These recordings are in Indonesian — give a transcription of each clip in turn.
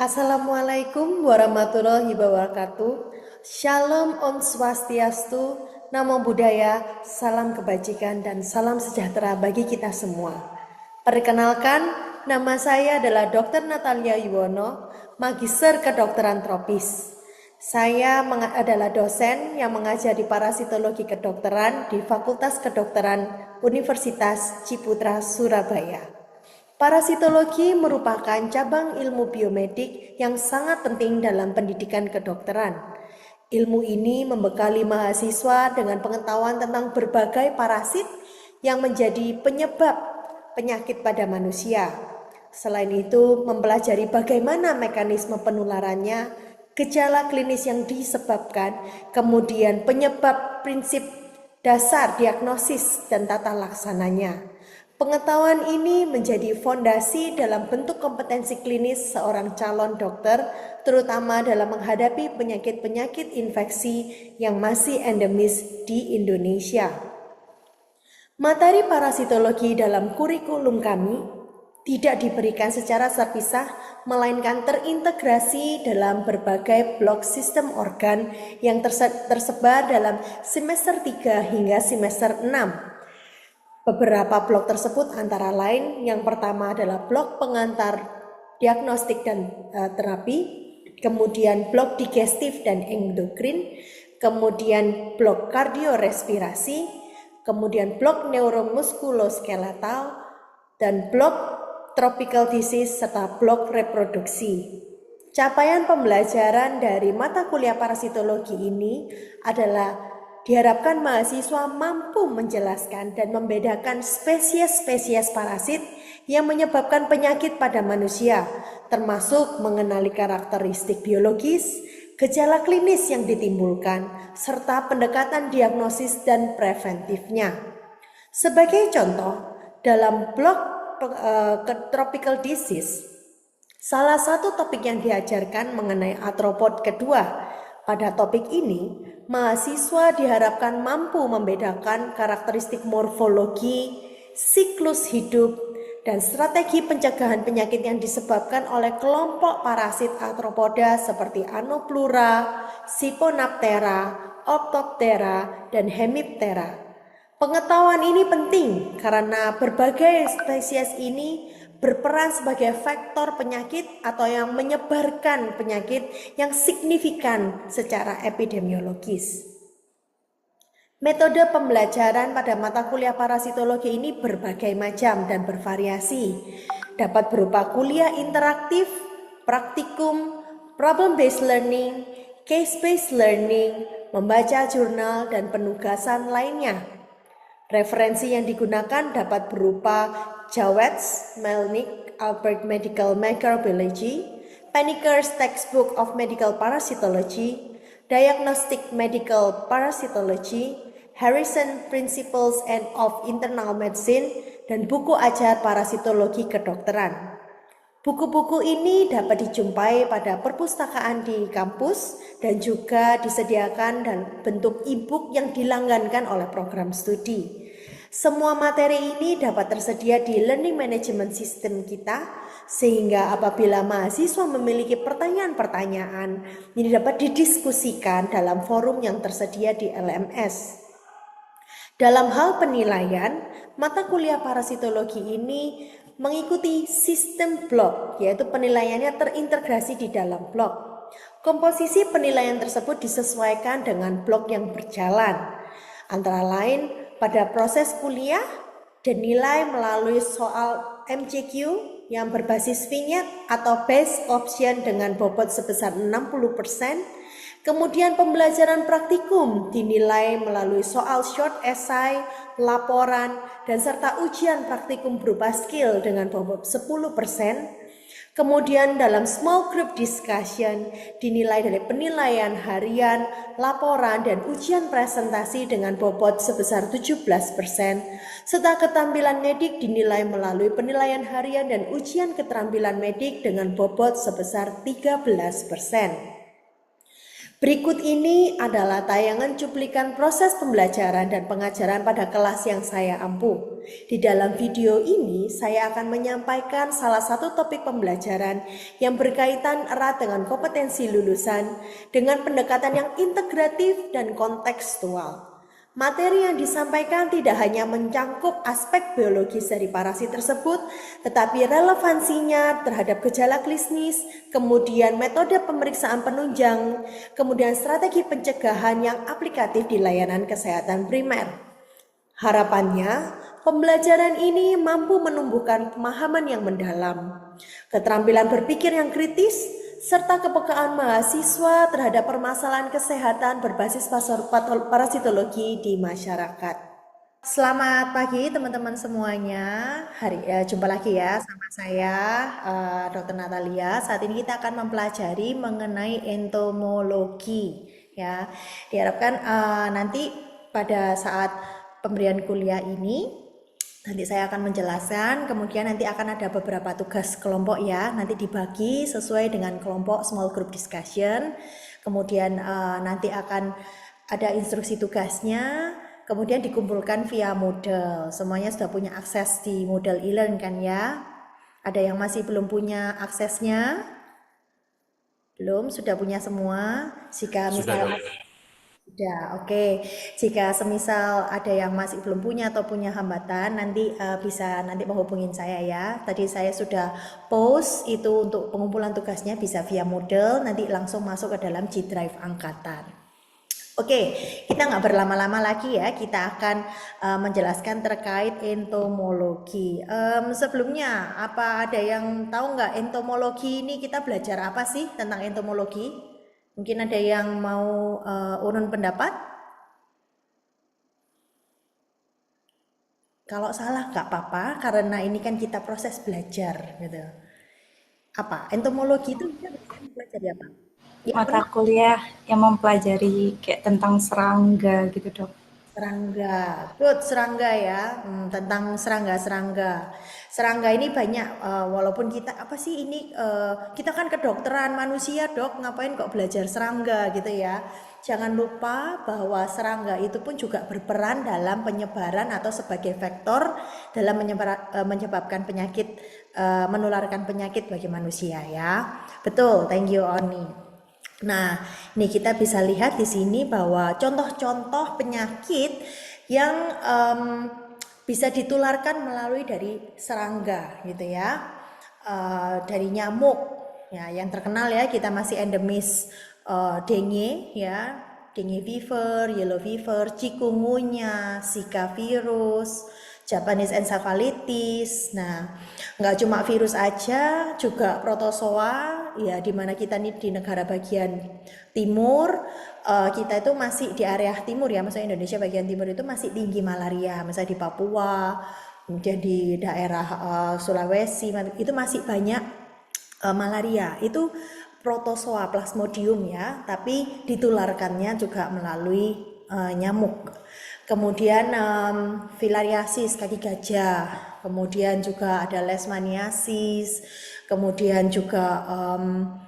Assalamualaikum warahmatullahi wabarakatuh. Shalom Om Swastiastu, Namo Buddhaya, salam kebajikan dan salam sejahtera bagi kita semua. Perkenalkan, nama saya adalah Dr. Natalia Yuwono, Magister Kedokteran Tropis. Saya adalah dosen yang mengajar di Parasitologi Kedokteran di Fakultas Kedokteran Universitas Ciputra, Surabaya. Parasitologi merupakan cabang ilmu biomedik yang sangat penting dalam pendidikan kedokteran. Ilmu ini membekali mahasiswa dengan pengetahuan tentang berbagai parasit yang menjadi penyebab penyakit pada manusia. Selain itu, mempelajari bagaimana mekanisme penularannya, gejala klinis yang disebabkan, kemudian penyebab, prinsip dasar diagnosis dan tata laksananya. Pengetahuan ini menjadi fondasi dalam bentuk kompetensi klinis seorang calon dokter, terutama dalam menghadapi penyakit-penyakit infeksi yang masih endemis di Indonesia. Materi parasitologi dalam kurikulum kami tidak diberikan secara terpisah, melainkan terintegrasi dalam berbagai blok sistem organ yang tersebar dalam semester 3 hingga semester 6. Beberapa blok tersebut antara lain, yang pertama adalah blok pengantar diagnostik dan terapi, kemudian blok digestif dan endokrin, kemudian blok kardiorespirasi, kemudian blok neuromuskuloskeletal, dan blok tropical disease serta blok reproduksi. Capaian pembelajaran dari mata kuliah parasitologi ini adalah diharapkan mahasiswa mampu menjelaskan dan membedakan spesies-spesies parasit yang menyebabkan penyakit pada manusia, termasuk mengenali karakteristik biologis, gejala klinis yang ditimbulkan, serta pendekatan diagnosis dan preventifnya. Sebagai contoh, dalam blok tropical disease, salah satu topik yang diajarkan mengenai arthropod kedua. Pada topik ini, mahasiswa diharapkan mampu membedakan karakteristik morfologi, siklus hidup, dan strategi pencegahan penyakit yang disebabkan oleh kelompok parasit arthropoda seperti Anoplura, Siponaptera, Orthoptera, dan Hemiptera. Pengetahuan ini penting karena berbagai spesies ini berperan sebagai faktor penyakit atau yang menyebarkan penyakit yang signifikan secara epidemiologis. Metode pembelajaran pada mata kuliah parasitologi ini berbagai macam dan bervariasi. Dapat berupa kuliah interaktif, praktikum, problem-based learning, case-based learning, membaca jurnal, dan penugasan lainnya. Referensi yang digunakan dapat berupa Jawetz, Melnick, Albert Medical Microbiology, Penneker's Textbook of Medical Parasitology, Diagnostic Medical Parasitology, Harrison Principles and of Internal Medicine, dan buku ajar parasitologi kedokteran. Buku-buku ini dapat dijumpai pada perpustakaan di kampus dan juga disediakan dalam bentuk e-book yang dilanggankan oleh program studi. Semua materi ini dapat tersedia di learning management system kita, sehingga apabila mahasiswa memiliki pertanyaan-pertanyaan, ini dapat didiskusikan dalam forum yang tersedia di LMS. Dalam hal penilaian, mata kuliah parasitologi ini mengikuti sistem blok, yaitu penilaiannya terintegrasi di dalam blok. Komposisi penilaian tersebut disesuaikan dengan blok yang berjalan. Antara lain, pada proses kuliah, dinilai melalui soal MCQ yang berbasis vignette atau base option dengan bobot sebesar 60%. Kemudian pembelajaran praktikum dinilai melalui soal short essay, laporan, dan serta ujian praktikum berupa skill dengan bobot 10%. Kemudian dalam small group discussion dinilai dari penilaian harian, laporan, dan ujian presentasi dengan bobot sebesar 17%, serta keterampilan medik dinilai melalui penilaian harian dan ujian keterampilan medik dengan bobot sebesar 13%. Berikut ini adalah tayangan cuplikan proses pembelajaran dan pengajaran pada kelas yang saya ampu. Di dalam video ini, saya akan menyampaikan salah satu topik pembelajaran yang berkaitan erat dengan kompetensi lulusan dengan pendekatan yang integratif dan kontekstual. Materi yang disampaikan tidak hanya mencangkup aspek biologis dari parasit tersebut, tetapi relevansinya terhadap gejala klinis, kemudian metode pemeriksaan penunjang, kemudian strategi pencegahan yang aplikatif di layanan kesehatan primer. Harapannya, pembelajaran ini mampu menumbuhkan pemahaman yang mendalam, keterampilan berpikir yang kritis, serta kepekaan mahasiswa terhadap permasalahan kesehatan berbasis parasitologi di masyarakat. Selamat pagi teman-teman semuanya. Jumpa lagi ya sama saya, Dr. Natalia. Saat ini kita akan mempelajari mengenai entomologi. Ya, diharapkan nanti pada saat pemberian kuliah ini nanti saya akan menjelaskan, kemudian nanti akan ada beberapa tugas kelompok ya, nanti dibagi sesuai dengan kelompok small group discussion, kemudian nanti akan ada instruksi tugasnya, kemudian dikumpulkan via Moodle. Semuanya sudah punya akses di Moodle e-learn kan ya? Ada yang masih belum punya aksesnya? Belum, sudah punya semua? Jika misalnya sudah, oke. Jika semisal ada yang masih belum punya atau punya hambatan, nanti bisa nanti menghubungin saya ya. Tadi saya sudah post itu untuk pengumpulan tugasnya bisa via Moodle, nanti langsung masuk ke dalam G Drive angkatan. Oke, kita nggak berlama-lama lagi ya, kita akan menjelaskan terkait entomologi. Sebelumnya, apa ada yang tahu nggak entomologi ini kita belajar apa sih tentang entomologi? Mungkin ada yang mau urun pendapat? Kalau salah nggak apa-apa, karena ini kan kita proses belajar gitu. Apa? Entomologi itu kita belajar apa? Ya, Mata kuliah yang mempelajari kayak tentang serangga gitu dok. serangga, good serangga ya. Tentang serangga-serangga. Serangga ini banyak, walaupun kita apa sih ini kita kan kedokteran manusia dok, ngapain kok belajar serangga gitu ya? Jangan lupa bahwa serangga itu pun juga berperan dalam penyebaran atau sebagai vektor dalam menyebabkan penyakit, menularkan penyakit bagi manusia ya. Betul, thank you Oni. Nah, ini kita bisa lihat di sini bahwa contoh-contoh penyakit yang bisa ditularkan melalui dari serangga gitu ya, dari nyamuk ya, yang terkenal ya kita masih endemis dengue ya, dengue fever, yellow fever, chikungunya, Zika virus, Japanese encephalitis. Nah, nggak cuma virus aja, juga protozoa ya, dimana kita nih di negara bagian timur, kita itu masih di area timur ya, maksudnya Indonesia bagian timur itu masih tinggi malaria, misalnya di Papua, kemudian di daerah Sulawesi itu masih banyak malaria. Itu protozoa plasmodium ya, tapi ditularkannya juga melalui nyamuk. Kemudian filariasis kaki gajah, kemudian juga ada leishmaniasis, kemudian juga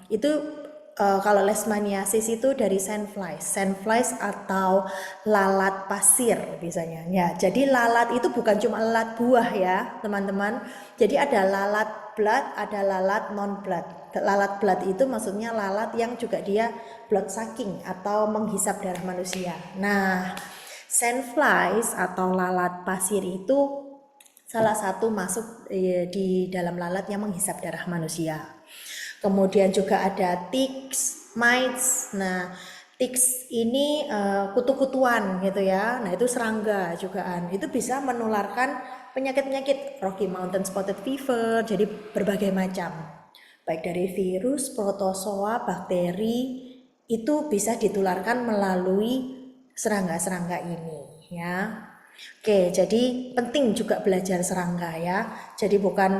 itu kalau leishmaniasis itu dari sandflies atau lalat pasir biasanya. Ya, jadi lalat itu bukan cuma lalat buah ya, teman-teman. Jadi ada lalat blood, ada lalat non blood. Lalat blood itu maksudnya lalat yang juga dia blood sucking atau menghisap darah manusia. Nah, sandflies atau lalat pasir itu salah satu masuk di dalam lalat yang menghisap darah manusia. Kemudian juga ada ticks, mites. Nah, ticks ini kutu-kutuan gitu ya. Nah, itu serangga jugaan. Itu bisa menularkan penyakit-penyakit Rocky Mountain Spotted Fever, jadi berbagai macam. Baik dari virus, protozoa, bakteri, itu bisa ditularkan melalui serangga-serangga ini ya. Oke, jadi penting juga belajar serangga ya. Jadi bukan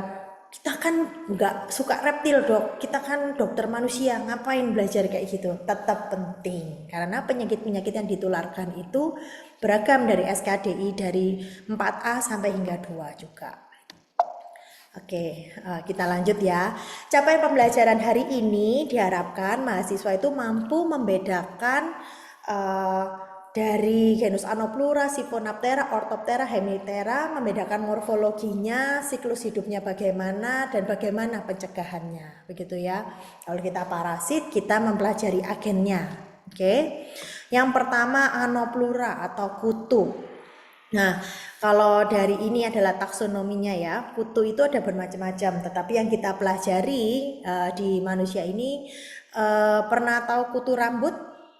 kita kan nggak suka reptil dok, kita kan dokter manusia, ngapain belajar kayak gitu? Tetap penting karena penyakit-penyakit yang ditularkan itu beragam dari SKDI dari 4A sampai hingga 2 juga. Oke, kita lanjut ya. Capaian pembelajaran hari ini diharapkan mahasiswa itu mampu membedakan eh, dari genus Anoplura, Siphonaptera, Orthoptera, Hemiptera, membedakan morfologinya, siklus hidupnya bagaimana, dan bagaimana pencegahannya. Begitu ya. Kalau kita parasit, kita mempelajari agennya. Oke. Yang pertama Anoplura atau kutu. Nah, kalau dari ini adalah taksonominya ya, kutu itu ada bermacam-macam, tetapi yang kita pelajari di manusia ini pernah tahu kutu rambut?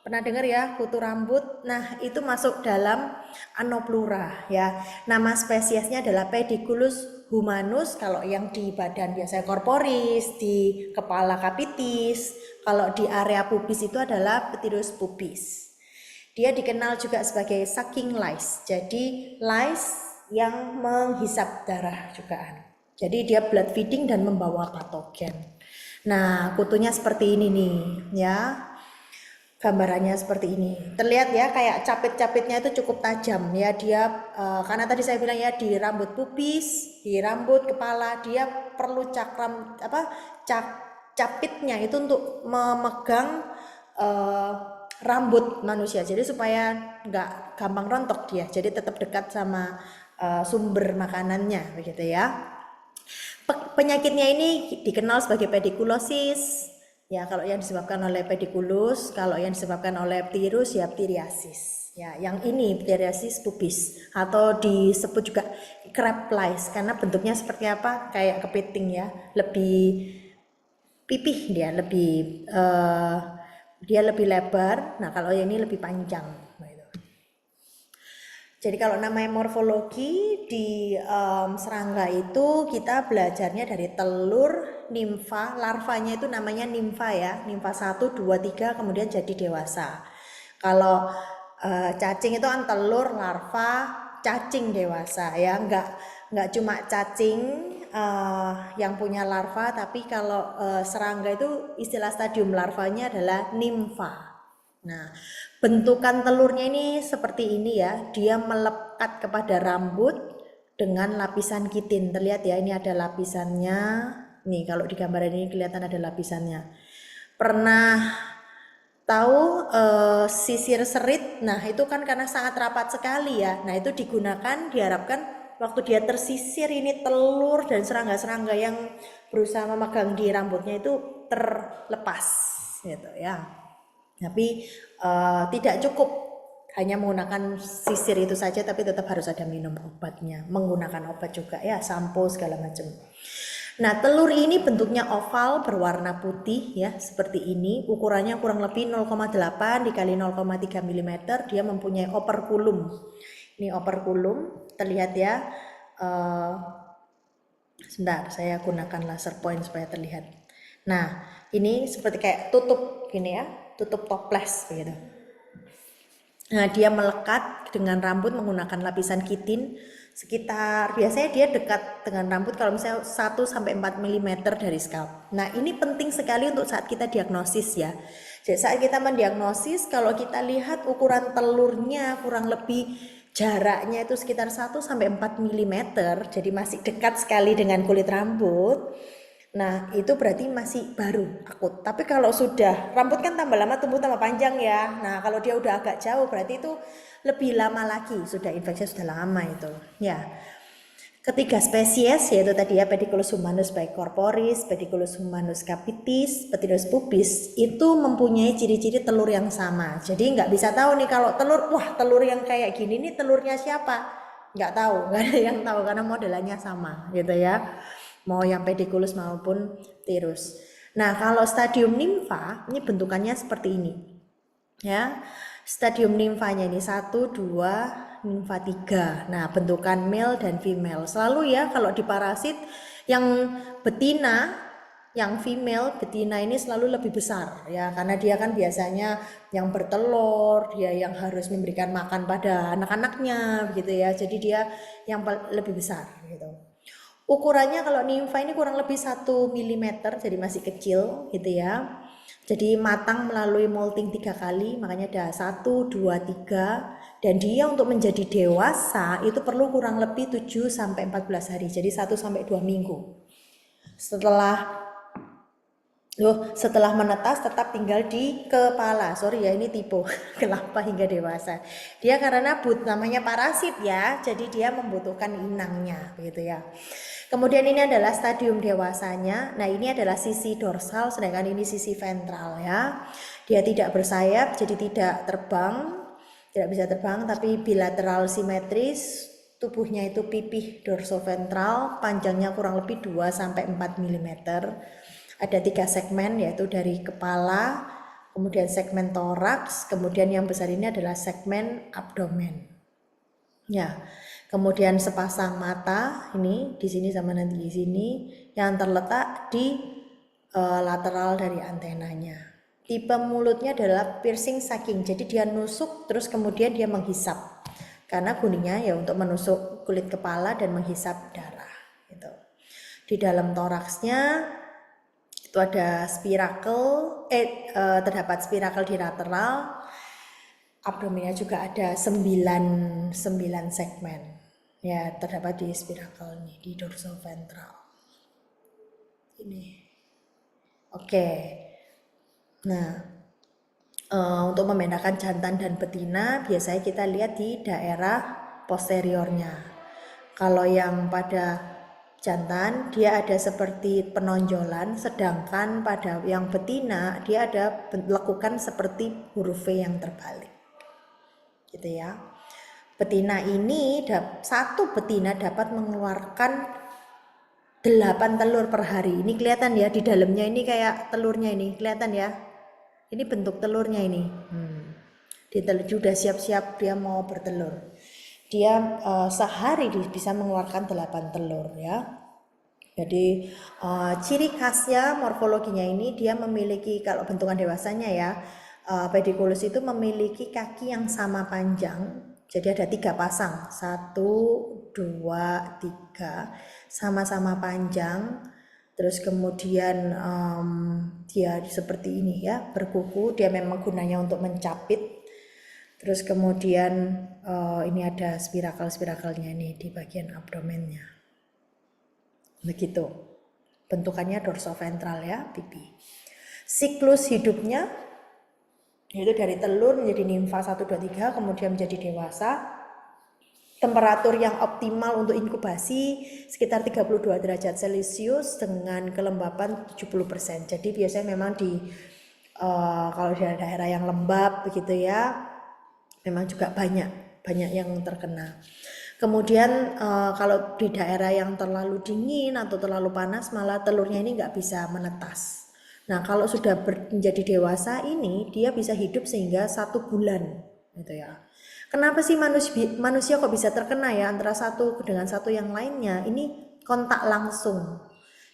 Pernah dengar ya kutu rambut? Nah, itu masuk dalam Anoplura ya. Nama spesiesnya adalah Pediculus humanus, kalau yang di badan biasanya corporis, di kepala capitis, kalau di area pubis itu adalah Pteridus pubis. Dia dikenal juga sebagai sucking lice. Jadi lice yang menghisap darah juga. Jadi dia blood feeding dan membawa patogen. Nah, kutunya seperti ini nih, ya. Gambarannya seperti ini. Terlihat ya kayak capit-capitnya itu cukup tajam ya. Dia karena tadi saya bilang ya di rambut pubis, di rambut kepala dia perlu cakram capitnya itu untuk memegang rambut manusia, jadi supaya nggak gampang rontok dia, jadi tetap dekat sama sumber makanannya begitu ya. Penyakitnya ini dikenal sebagai pediculosis ya, kalau yang disebabkan oleh pediculus, kalau yang disebabkan oleh ptirus ya ptiriasis ya. Yang ini ptiriasis pubis atau disebut juga crab lice karena bentuknya seperti apa, kayak kepiting ya, lebih pipih dia lebih lebar. Nah, kalau yang ini lebih panjang. Jadi kalau namanya morfologi di serangga itu kita belajarnya dari telur, nimfa, larvanya itu namanya nimfa ya, nimfa 1, 2, 3 kemudian jadi dewasa. Kalau cacing itu kan telur, larva, cacing dewasa ya, nggak cuma cacing yang punya larva, tapi kalau serangga itu istilah stadium larvanya adalah nimfa. Nah, bentukan telurnya ini seperti ini ya, dia melekat kepada rambut dengan lapisan kitin. Terlihat ya, ini ada lapisannya. Nih, kalau di gambar ini kelihatan ada lapisannya. Pernah tahu sisir serit? Nah, itu kan karena sangat rapat sekali ya. Nah, itu digunakan, diharapkan waktu dia tersisir ini telur dan serangga-serangga yang berusaha memegang di rambutnya itu terlepas gitu ya. Tapi tidak cukup hanya menggunakan sisir itu saja, tapi tetap harus ada minum obatnya, menggunakan obat juga ya, sampo segala macam. Nah, telur ini bentuknya oval berwarna putih ya, seperti ini. Ukurannya kurang lebih 0,8 dikali 0,3 mm. Dia mempunyai operculum. Ini operculum, terlihat ya. Sebentar, saya gunakan laser point supaya terlihat. Nah, ini seperti kayak tutup gini ya, tutup toples begitu. Nah, dia melekat dengan rambut menggunakan lapisan kitin sekitar, biasanya dia dekat dengan rambut kalau misalnya 1-4 mm dari scalp. Nah, ini penting sekali untuk saat kita diagnosis ya. Jadi saat kita mendiagnosis, kalau kita lihat ukuran telurnya kurang lebih jaraknya itu sekitar 1-4 mm, jadi masih dekat sekali dengan kulit rambut. Nah, itu berarti masih baru akut. Tapi kalau sudah, rambut kan tambah lama tumbuh tambah panjang ya. Nah, kalau dia udah agak jauh berarti itu lebih lama lagi, sudah infeksi sudah lama itu. Ya. Ketiga spesies yaitu tadi ya Pediculus humanus baik corporis, Pediculus humanus capitis, Pteridus pubis itu mempunyai ciri-ciri telur yang sama. Jadi nggak bisa tahu nih kalau telur, wah telur yang kayak gini nih telurnya siapa? Nggak tahu, nggak ada yang tahu karena modelannya sama gitu ya. Mau yang pediculus maupun pteridus. Nah, kalau stadium nimfa ini bentukannya seperti ini. Ya. Stadium nimfanya ini 1, 2, nimfa 3. Nah, bentukan male dan female. Selalu ya kalau di parasit yang betina, yang female betina ini selalu lebih besar ya, karena dia kan biasanya yang bertelur, dia yang harus memberikan makan pada anak-anaknya begitu ya. Jadi dia yang lebih besar gitu. Ukurannya kalau nimfa ini kurang lebih 1 mm, jadi masih kecil gitu ya. Jadi matang melalui molting 3 kali, makanya ada 1, 2, 3. Dan dia untuk menjadi dewasa itu perlu kurang lebih 7-14 hari, jadi 1-2 minggu. Setelah menetas tetap tinggal di kepala. Sorry ya, ini tipe kelapa hingga dewasa. Dia karena namanya parasit ya, jadi dia membutuhkan inangnya begitu ya. Kemudian ini adalah stadium dewasanya. Nah, ini adalah sisi dorsal, sedangkan ini sisi ventral ya. Dia tidak bersayap, jadi tidak terbang, tidak bisa terbang, tapi bilateral simetris. Tubuhnya itu pipih dorsoventral, panjangnya kurang lebih 2-4 mm. Ada 3 segmen, yaitu dari kepala, kemudian segmen toraks, kemudian yang besar ini adalah segmen abdomen. Ya, kemudian sepasang mata ini di sini sama nanti di sini yang terletak di lateral dari antenanya. Tipe mulutnya adalah piercing sucking, jadi dia nusuk terus kemudian dia menghisap. Karena gunanya ya untuk menusuk kulit kepala dan menghisap darah. Gitu. Di dalam toraksnya itu ada spirakel, terdapat spirakel di lateral. Abdomennya juga ada 9 segmen. Ya, terdapat di spirakel ini, di dorsoventral. Ini. Oke. Nah, untuk membedakan jantan dan betina, biasanya kita lihat di daerah posteriornya. Kalau yang pada jantan, dia ada seperti penonjolan, sedangkan pada yang betina, dia ada lekukan seperti huruf V yang terbalik. Gitu ya. Betina ini, satu betina dapat mengeluarkan 8 telur per hari. Ini kelihatan ya, di dalamnya ini kayak telurnya ini, kelihatan ya. Ini bentuk telurnya ini. Dia sudah siap-siap dia mau bertelur. Dia sehari bisa mengeluarkan 8 telur ya. Jadi ciri khasnya morfologinya ini dia memiliki, kalau bentukan dewasanya ya, pediculus itu memiliki kaki yang sama panjang. Jadi ada 3 pasang, 1, 2, 3, sama-sama panjang. Terus kemudian dia seperti ini ya, berkuku. Dia memang gunanya untuk mencapit. Terus kemudian ini ada spirakel-spirakelnya ini di bagian abdomennya. Begitu. Bentukannya dorsoventral ya, pipi. Siklus hidupnya yaitu dari telur menjadi nimfa 1, 2, 3, kemudian menjadi dewasa. Temperatur yang optimal untuk inkubasi sekitar 32 derajat Celcius dengan kelembapan 70%. Jadi biasanya memang kalau di daerah yang lembab begitu ya, memang juga banyak yang terkena. Kemudian kalau di daerah yang terlalu dingin atau terlalu panas, malah telurnya ini nggak bisa menetas. Nah, kalau sudah menjadi dewasa ini, dia bisa hidup sehingga 1 bulan, gitu ya. Kenapa sih manusia kok bisa terkena ya antara satu dengan satu yang lainnya? Ini kontak langsung.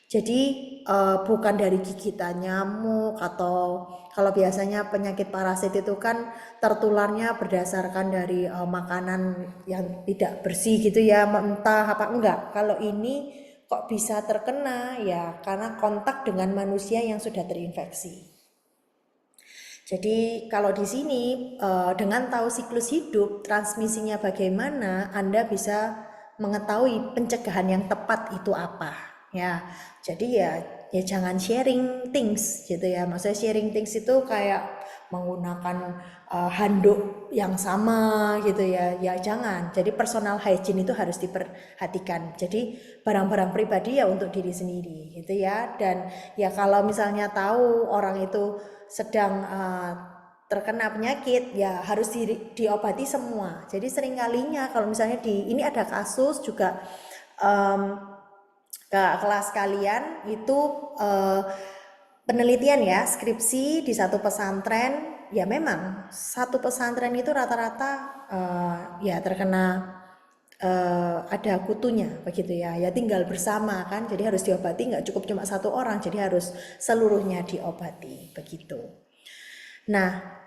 Jadi bukan dari gigitan nyamuk, atau kalau biasanya penyakit parasit itu kan tertularnya berdasarkan dari makanan yang tidak bersih gitu ya, entah apa enggak. Kalau ini kok bisa terkena ya karena kontak dengan manusia yang sudah terinfeksi. Jadi kalau di sini dengan tahu siklus hidup, transmisinya bagaimana, Anda bisa mengetahui pencegahan yang tepat itu apa. Ya, jadi ya jangan sharing things gitu ya. Maksudnya sharing things itu kayak menggunakan handuk yang sama gitu ya. Ya jangan. Jadi personal hygiene itu harus diperhatikan. Jadi barang-barang pribadi ya untuk diri sendiri gitu ya. Dan ya kalau misalnya tahu orang itu sedang terkena penyakit ya harus diobati semua. Jadi seringkalinya kalau misalnya ini ada kasus juga ke kelas kalian itu penelitian ya, skripsi di satu pesantren. Ya memang satu pesantren itu rata-rata ya terkena ada kutunya begitu ya. Ya tinggal bersama kan, jadi harus diobati, nggak cukup cuma 1 orang, jadi harus seluruhnya diobati begitu. Nah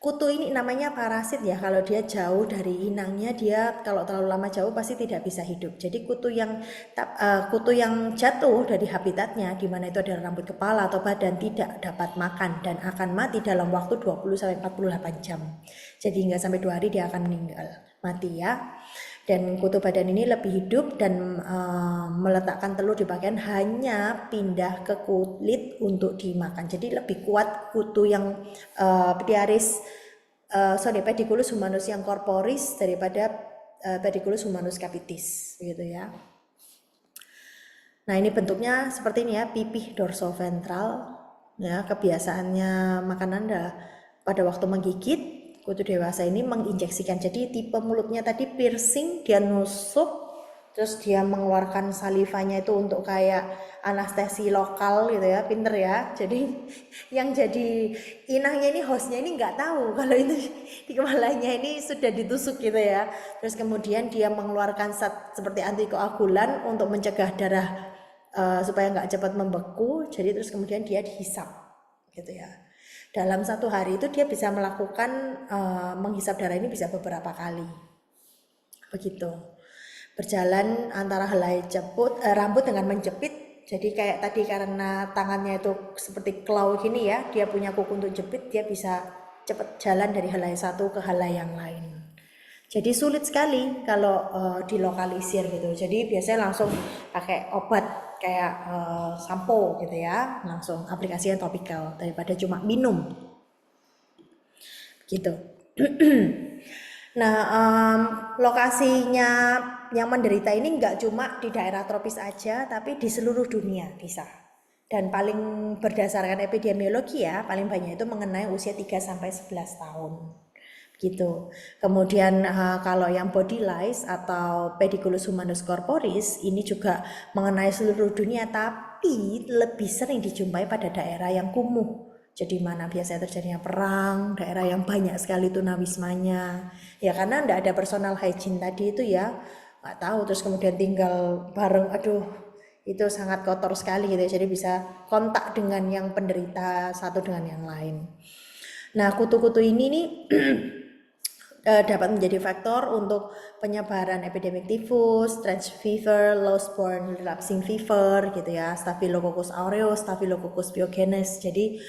kutu ini namanya parasit ya, kalau dia jauh dari inangnya, dia kalau terlalu lama jauh pasti tidak bisa hidup. Jadi kutu yang jatuh dari habitatnya, di mana itu ada rambut kepala atau badan, tidak dapat makan dan akan mati dalam waktu 20-48 jam. Jadi nggak sampai 2 hari dia akan meninggal, mati ya. Dan kutu badan ini lebih hidup dan meletakkan telur di bagian hanya pindah ke kulit untuk dimakan. Jadi lebih kuat kutu yang Pediculus humanus yang corporis daripada Pediculus humanus capitis, gitu ya. Nah, ini bentuknya seperti ini ya, pipih dorsoventral. Ya, kebiasaannya makan Anda pada waktu menggigit, kutu dewasa ini menginjeksikan. Jadi tipe mulutnya tadi piercing, dia nusuk, terus dia mengeluarkan salivanya itu untuk kayak anestesi lokal gitu ya, pinter ya. Jadi yang jadi inangnya ini, hostnya ini nggak tahu kalau itu di kepalanya ini sudah ditusuk gitu ya. Terus kemudian dia mengeluarkan seperti antikoagulan untuk mencegah darah supaya nggak cepat membeku. Jadi terus kemudian dia dihisap gitu ya. Dalam satu hari itu dia bisa melakukan menghisap darah ini bisa beberapa kali, begitu. Berjalan antara helai rambut dengan menjepit. Jadi kayak tadi karena tangannya itu seperti claw gini ya, dia punya kuku untuk jepit, dia bisa cepat jalan dari helai satu ke helai yang lain. Jadi sulit sekali kalau dilokalisir gitu. Jadi biasanya langsung pakai obat kayak sampo gitu ya, langsung aplikasi yang topikal daripada cuma minum gitu. Nah, lokasinya yang menderita ini nggak cuma di daerah tropis aja, tapi di seluruh dunia bisa. Dan paling berdasarkan epidemiologi ya, paling banyak itu mengenai usia 3-11 tahun. Gitu. Kemudian kalau yang body lice atau Pediculus humanus corporis ini juga mengenai seluruh dunia, tapi lebih sering dijumpai pada daerah yang kumuh. Jadi mana biasanya terjadinya perang, daerah yang banyak sekali tunawismanya. Ya karena tidak ada personal hygiene tadi itu ya, nggak tahu. Terus kemudian tinggal bareng, aduh itu sangat kotor sekali gitu ya. Jadi bisa kontak dengan yang penderita satu dengan yang lain. Nah, kutu-kutu ini nih dapat menjadi faktor untuk penyebaran epidemik tifus, trench fever, low-borne relapsing fever gitu ya, Staphylococcus aureus, Staphylococcus pyogenes. Jadi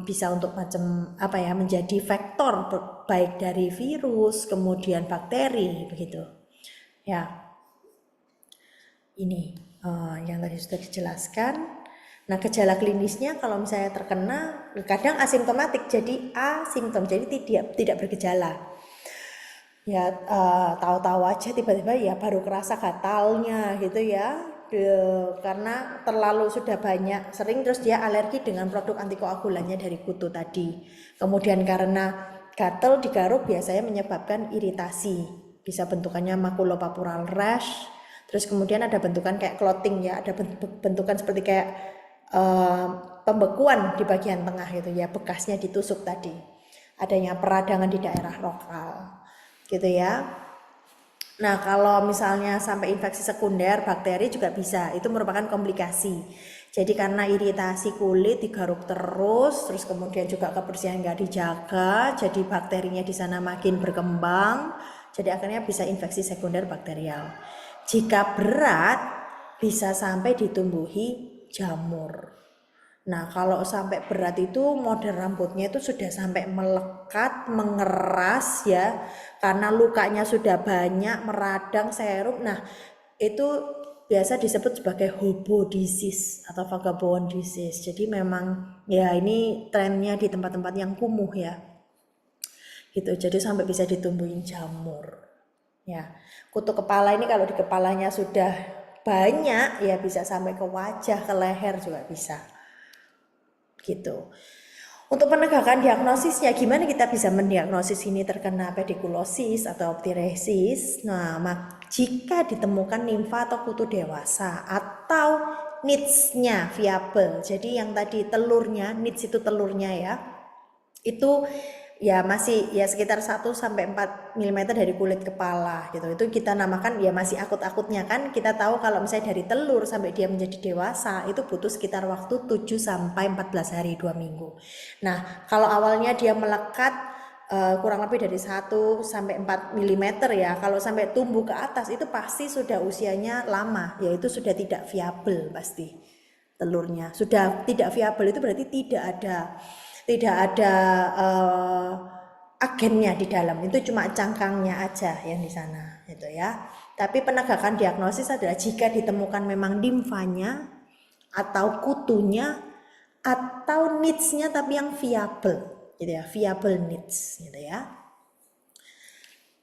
bisa untuk macam apa ya, menjadi faktor baik dari virus kemudian bakteri begitu. Ya. Ini yang tadi sudah dijelaskan. Nah, gejala klinisnya kalau misalnya terkena kadang asimptomatik, jadi asimptom, jadi tidak bergejala. Ya tahu-tahu aja tiba-tiba ya baru kerasa gatalnya gitu ya. Karena terlalu sudah banyak sering, terus dia alergi dengan produk antikoagulannya dari kutu tadi. Kemudian karena gatal digaruk biasanya menyebabkan iritasi. Bisa bentukannya makulopapular rash. Terus kemudian ada bentukan kayak clotting ya, ada bentukan seperti kayak pembekuan di bagian tengah gitu ya, bekasnya ditusuk tadi. Adanya peradangan di daerah lokal gitu ya. Nah, kalau misalnya sampai infeksi sekunder bakteri juga bisa, itu merupakan komplikasi. Jadi karena iritasi kulit digaruk terus kemudian juga kebersihan nggak dijaga, jadi bakterinya di sana makin berkembang, jadi akhirnya bisa infeksi sekunder bakterial. Jika berat bisa sampai ditumbuhi jamur. Nah, kalau sampai berat itu model rambutnya itu sudah sampai melekat, mengeras ya, karena lukanya sudah banyak, meradang, serum. Nah, itu biasa disebut sebagai hobo disease atau vagabond disease. Jadi memang ya ini trennya di tempat-tempat yang kumuh ya. Gitu. Jadi sampai bisa ditumbuhin jamur. Ya. Kutu kepala ini kalau di kepalanya sudah banyak ya bisa sampai ke wajah, ke leher juga bisa. Gitu. Untuk penegakan diagnosisnya, gimana kita bisa mendiagnosis ini terkena pediculosis atau psoriasis? Nah, jika ditemukan nimfa atau kutu dewasa atau nids-nya viable, jadi yang tadi telurnya, nids itu telurnya ya, itu ya masih ya sekitar 1-4 mm dari kulit kepala gitu. Itu kita namakan ya masih akut-akutnya kan. Kita tahu kalau misalnya dari telur sampai dia menjadi dewasa itu butuh sekitar waktu 7-14 hari 2 minggu. Nah, kalau awalnya dia melekat kurang lebih dari 1-4 mm ya. Kalau sampai tumbuh ke atas itu pasti sudah usianya lama, yaitu sudah tidak viable pasti telurnya. Sudah tidak viable itu berarti tidak ada agennya di dalam, itu cuma cangkangnya aja yang di sana gitu ya. Tapi penegakan diagnosis adalah jika ditemukan memang limfanya atau kutunya atau needs-nya tapi yang viable gitu ya, viable needs gitu ya.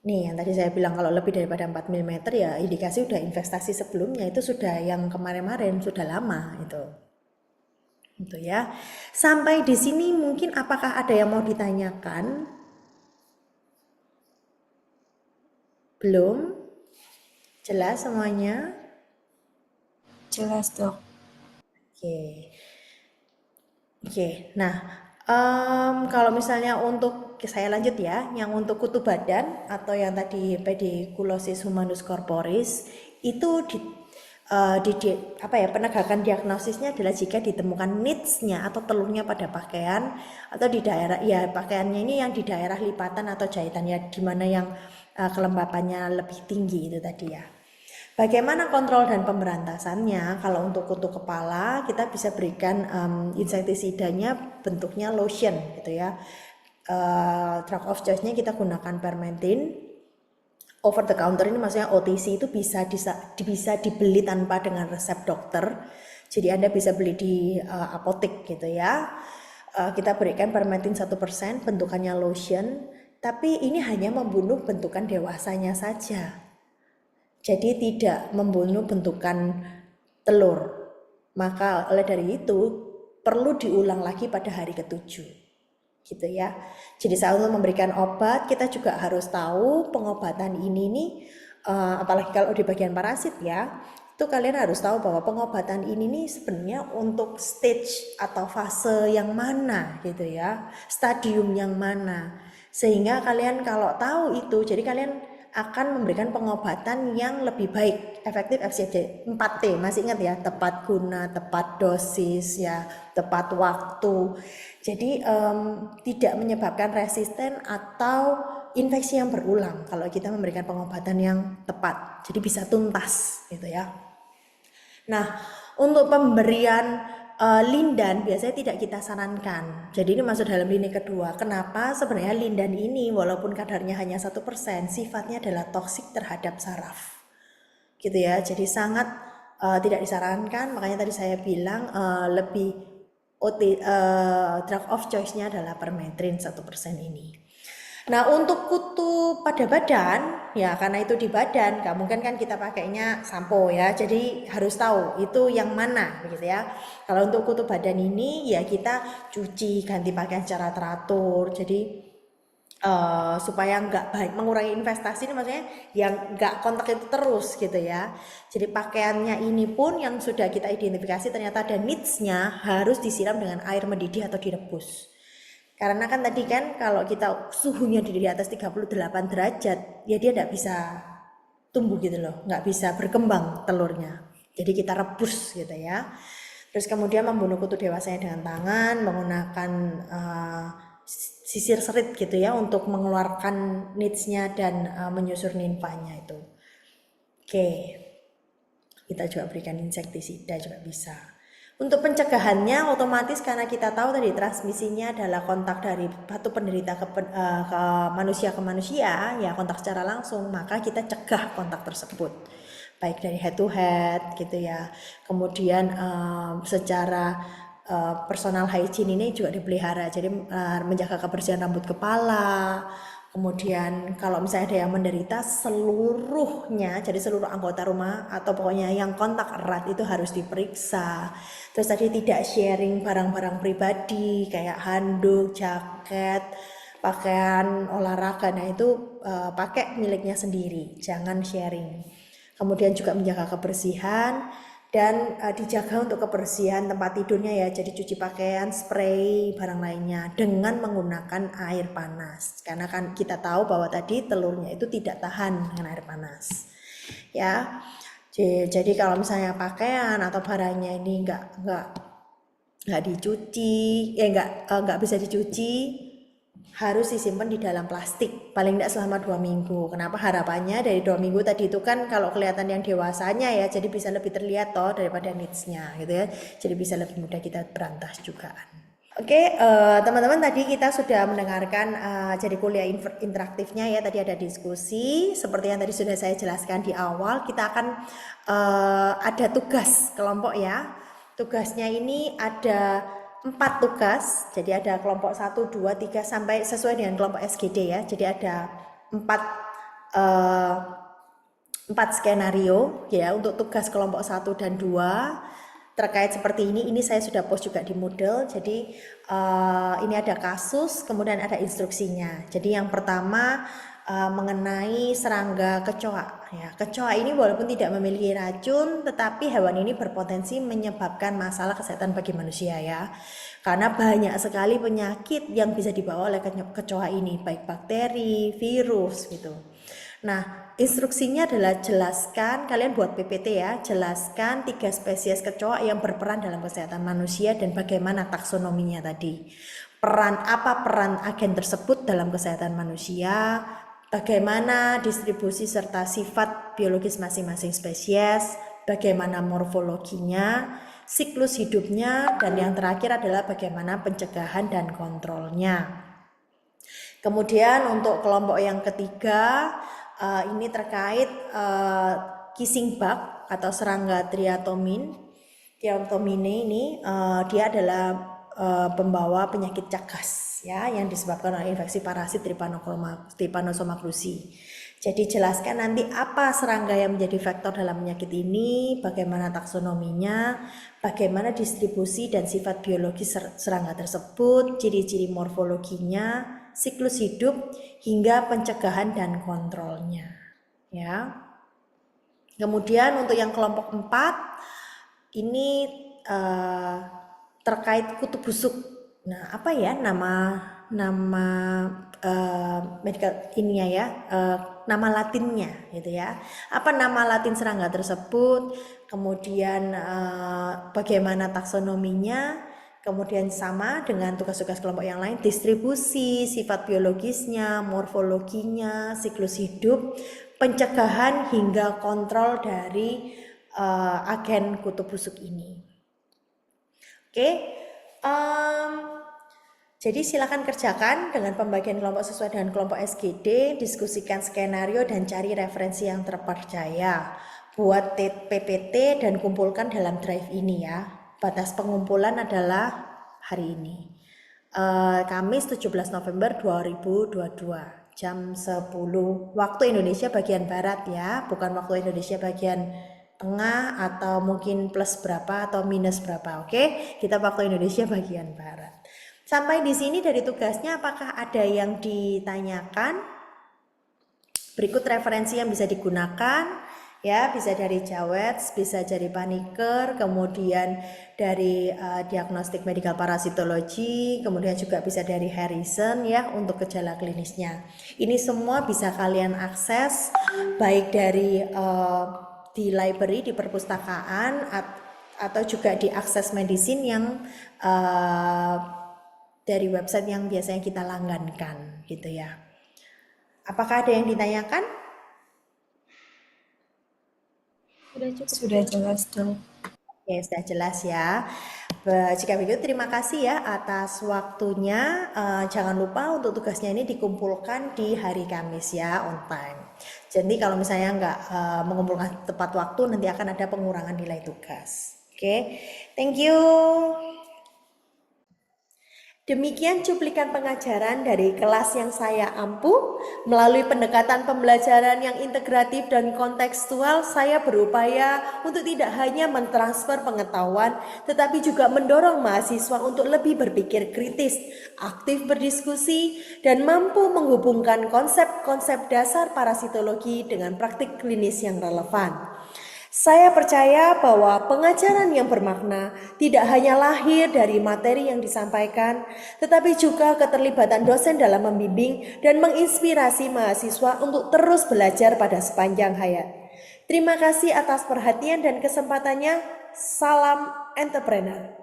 Nih yang tadi saya bilang kalau lebih daripada 4 mm ya indikasi udah investasi sebelumnya, itu sudah yang kemarin-kemarin sudah lama itu. Gitu ya. Sampai di sini mungkin apakah ada yang mau ditanyakan? Belum? Jelas semuanya? Jelas, Dok. Oke. Oke. Nah, kalau misalnya untuk saya lanjut ya, yang untuk kutu badan atau yang tadi pediculosis humanus corporis itu apa ya, penegakan diagnosisnya adalah jika ditemukan needs-nya atau telurnya pada pakaian atau di daerah ya pakaiannya ini yang di daerah lipatan atau jahitannya di mana yang kelembapannya lebih tinggi itu tadi ya. Bagaimana kontrol dan pemberantasannya? Kalau untuk kutu kepala kita bisa berikan insektisidanya bentuknya lotion gitu ya. Drug of choice-nya kita gunakan permentin. Over the counter ini maksudnya OTC itu bisa dibeli tanpa dengan resep dokter. Jadi Anda bisa beli di apotek gitu ya. Kita berikan permentin 1%, bentukannya lotion, tapi ini hanya membunuh bentukan dewasanya saja. Jadi tidak membunuh bentukan telur. Maka oleh dari itu perlu diulang lagi pada hari ketujuh. Gitu ya. Jadi saat untuk memberikan obat kita juga harus tahu pengobatan ini nih apalagi kalau di bagian parasit ya, itu kalian harus tahu bahwa pengobatan ini nih sebenarnya untuk stage atau fase yang mana gitu ya, stadium yang mana, sehingga kalian kalau tahu itu jadi kalian akan memberikan pengobatan yang lebih baik, efektif, FCD 4T, masih ingat ya, tepat guna, tepat dosis ya, tepat waktu. Jadi tidak menyebabkan resisten atau infeksi yang berulang kalau kita memberikan pengobatan yang tepat. Jadi bisa tuntas gitu ya. Nah, untuk pemberian lindan biasanya tidak kita sarankan. Jadi ini masuk dalam lini kedua. Kenapa? Sebenarnya lindan ini walaupun kadarnya hanya 1%, sifatnya adalah toksik terhadap saraf. Gitu ya. Jadi sangat tidak disarankan. Makanya tadi saya bilang lebih drug of choice-nya adalah permethrin 1% ini. Nah untuk kutu pada badan ya karena itu di badan gak mungkin kan kita pakainya sampo ya, jadi harus tahu itu yang mana begitu ya. Kalau untuk kutu badan ini ya kita cuci ganti pakaian secara teratur, jadi supaya nggak baik mengurangi investasi ini maksudnya yang nggak kontak itu terus gitu ya. Jadi pakaiannya ini pun yang sudah kita identifikasi ternyata ada needs-nya harus disiram dengan air mendidih atau direbus. Karena kan tadi kan kalau kita suhunya di atas 38 derajat, ya dia tidak bisa tumbuh gitu loh, nggak bisa berkembang telurnya. Jadi kita rebus gitu ya. Terus kemudian membunuh kutu dewasanya dengan tangan, menggunakan sisir serit gitu ya untuk mengeluarkan needs-nya dan menyusur nimfanya itu. Oke, kita juga berikan insektisida juga bisa. Untuk pencegahannya otomatis karena kita tahu tadi transmisinya adalah kontak dari satu penderita ke manusia ke manusia, ya kontak secara langsung, maka kita cegah kontak tersebut. Baik dari head to head gitu ya. Kemudian secara personal hygiene ini juga dipelihara. Jadi menjaga kebersihan rambut kepala. Kemudian kalau misalnya ada yang menderita seluruhnya, jadi seluruh anggota rumah atau pokoknya yang kontak erat itu harus diperiksa. Terus tadi tidak sharing barang-barang pribadi kayak handuk, jaket, pakaian olahraga. Nah itu pakai miliknya sendiri, jangan sharing. Kemudian juga menjaga kebersihan dan dijaga untuk kebersihan tempat tidurnya ya, jadi cuci pakaian, spray, barang lainnya dengan menggunakan air panas karena kan kita tahu bahwa tadi telurnya itu tidak tahan dengan air panas ya. Jadi kalau misalnya pakaian atau barangnya ini nggak dicuci nggak bisa dicuci, harus disimpan di dalam plastik paling tidak selama 2 minggu. Kenapa? Harapannya dari 2 minggu tadi itu kan kalau kelihatan yang dewasanya ya, jadi bisa lebih terlihat toh daripada needs-nya gitu ya, jadi bisa lebih mudah kita berantas juga. Oke, teman-teman tadi kita sudah mendengarkan jadi kuliah interaktifnya ya. Tadi ada diskusi, seperti yang tadi sudah saya jelaskan di awal. Kita akan ada tugas kelompok ya. Tugasnya ini ada 4 tugas. Jadi ada kelompok 1, 2, 3 sampai sesuai dengan kelompok SGD ya. Jadi ada 4 skenario ya untuk tugas kelompok 1 dan 2 terkait seperti ini saya sudah post juga di Moodle. Jadi ini ada kasus, kemudian ada instruksinya. Jadi yang pertama mengenai serangga kecoa ya. Kecoa ini walaupun tidak memiliki racun, tetapi hewan ini berpotensi menyebabkan masalah kesehatan bagi manusia ya. Karena banyak sekali penyakit yang bisa dibawa oleh kecoa ini, baik bakteri, virus gitu. Nah, instruksinya adalah jelaskan, kalian buat PPT ya, jelaskan 3 spesies kecoa yang berperan dalam kesehatan manusia dan bagaimana taksonominya tadi. Apa peran agen tersebut dalam kesehatan manusia, bagaimana distribusi serta sifat biologis masing-masing spesies, bagaimana morfologinya, siklus hidupnya, dan yang terakhir adalah bagaimana pencegahan dan kontrolnya. Kemudian untuk kelompok yang ketiga, ini terkait kissing bug atau serangga triatomine. Triatomine ini dia adalah pembawa penyakit Chagas ya, yang disebabkan oleh infeksi parasit Trypanosoma cruzi. Jadi jelaskan nanti apa serangga yang menjadi faktor dalam penyakit ini, bagaimana taksonominya, bagaimana distribusi dan sifat biologis serangga tersebut, ciri-ciri morfologinya, siklus hidup, hingga pencegahan dan kontrolnya. Ya. Kemudian untuk yang kelompok 4, ini terkait kutu busuk. Nah, apa ya nama medical ininya ya, nama latinnya gitu ya. Apa nama latin serangga tersebut? Kemudian bagaimana taksonominya? Kemudian sama dengan tugas-tugas kelompok yang lain, distribusi, sifat biologisnya, morfologinya, siklus hidup, pencegahan hingga kontrol dari agen kutu busuk ini. Oke, jadi silakan kerjakan dengan pembagian kelompok sesuai dengan kelompok SGD, diskusikan skenario dan cari referensi yang terpercaya. Buat PPT dan kumpulkan dalam drive ini ya. Batas pengumpulan adalah hari ini. Kamis 17 November 2022 jam 10 waktu Indonesia bagian Barat ya, bukan waktu Indonesia bagian tengah atau mungkin plus berapa atau minus berapa. Oke, kita waktu Indonesia bagian Barat. Sampai di sini dari tugasnya apakah ada yang ditanyakan? Berikut referensi yang bisa digunakan. Ya, bisa dari Jawets, bisa dari Paniker, kemudian dari diagnostik medical parasitologi, kemudian juga bisa dari Harrison ya untuk gejala klinisnya. Ini semua bisa kalian akses baik dari di library, di perpustakaan, atau juga di akses medicine yang dari website yang biasanya kita langgankan gitu ya. Apakah ada yang ditanyakan? Sudah jelas dong. Oke, sudah jelas ya. Jika begitu terima kasih ya atas waktunya. Jangan lupa untuk tugasnya ini dikumpulkan di hari Kamis ya, on time. Jadi kalau misalnya nggak mengumpulkan tepat waktu, nanti akan ada pengurangan nilai tugas. Oke, thank you. Demikian cuplikan pengajaran dari kelas yang saya ampuh. Melalui pendekatan pembelajaran yang integratif dan kontekstual, saya berupaya untuk tidak hanya mentransfer pengetahuan, tetapi juga mendorong mahasiswa untuk lebih berpikir kritis, aktif berdiskusi, dan mampu menghubungkan konsep-konsep dasar parasitologi dengan praktik klinis yang relevan. Saya percaya bahwa pengajaran yang bermakna tidak hanya lahir dari materi yang disampaikan, tetapi juga keterlibatan dosen dalam membimbing dan menginspirasi mahasiswa untuk terus belajar pada sepanjang hayat. Terima kasih atas perhatian dan kesempatannya. Salam entrepreneur.